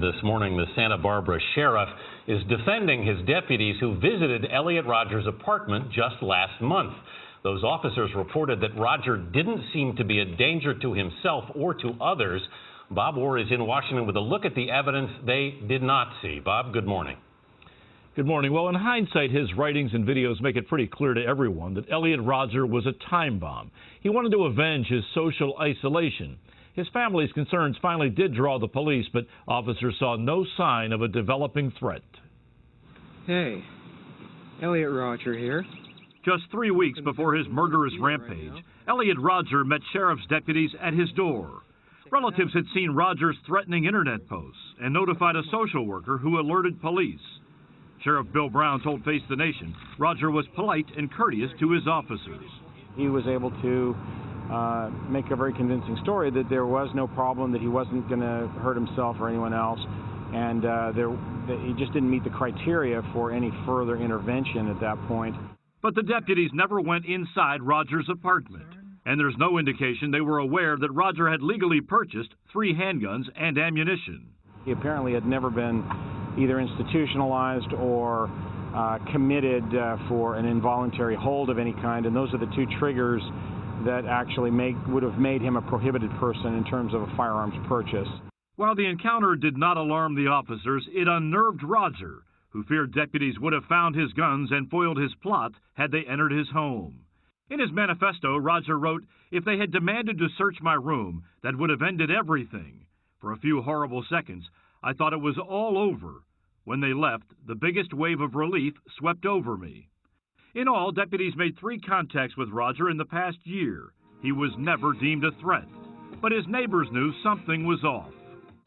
This morning, the Santa Barbara sheriff is defending his deputies who visited Elliot Rogers' apartment just last month. Those officers reported that Roger didn't seem to be a danger to himself or to others. Bob Orr is in Washington with a look at the evidence they did not see. Bob, good morning. Good morning. Well, in hindsight, his writings and videos make it pretty clear to everyone that Elliot Rogers was a time bomb. He wanted to avenge his social isolation. His family's concerns finally did draw the police, but officers saw no sign of a developing threat. Hey, Elliot Rogers here. Just 3 weeks before his murderous rampage, Elliot Rogers met sheriff's deputies at his door. Relatives had seen Rogers threatening internet posts and notified a social worker who alerted police. Sheriff Bill Brown told Face the Nation Rogers was polite and courteous to his officers. He was able to make a very convincing story that there was no problem, that he wasn't going to hurt himself or anyone else, and he just didn't meet the criteria for any further intervention at that point. But the deputies never went inside Rogers' apartment, and there's no indication they were aware that Roger had legally purchased 3 handguns and ammunition. He apparently had never been either institutionalized or committed for an involuntary hold of any kind, and those are the 2 triggers that actually would have made him a prohibited person in terms of a firearms purchase. While the encounter did not alarm the officers, it unnerved Roger, who feared deputies would have found his guns and foiled his plot had they entered his home. In his manifesto, Roger wrote, "If they had demanded to search my room, that would have ended everything. For a few horrible seconds, I thought it was all over. When they left, the biggest wave of relief swept over me." In all, deputies made 3 contacts with Roger in the past year. He was never deemed a threat, but his neighbors knew something was off.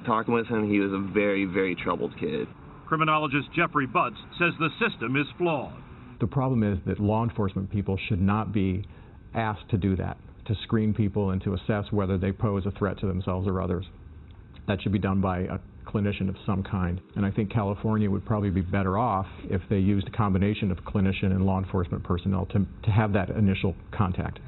Talking with him, he was a very, very troubled kid. Criminologist Jeffrey Butts says the system is flawed. The problem is that law enforcement people should not be asked to do that, to screen people and to assess whether they pose a threat to themselves or others. That should be done by a clinician of some kind. And I think California would probably be better off if they used a combination of clinician and law enforcement personnel to have that initial contact.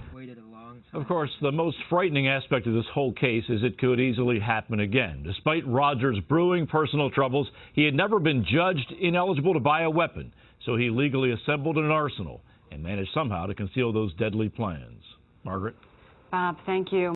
Of course, the most frightening aspect of this whole case is it could easily happen again. Despite Rogers' brewing personal troubles, he had never been judged ineligible to buy a weapon, so he legally assembled an arsenal and managed somehow to conceal those deadly plans. Margaret? Bob, thank you.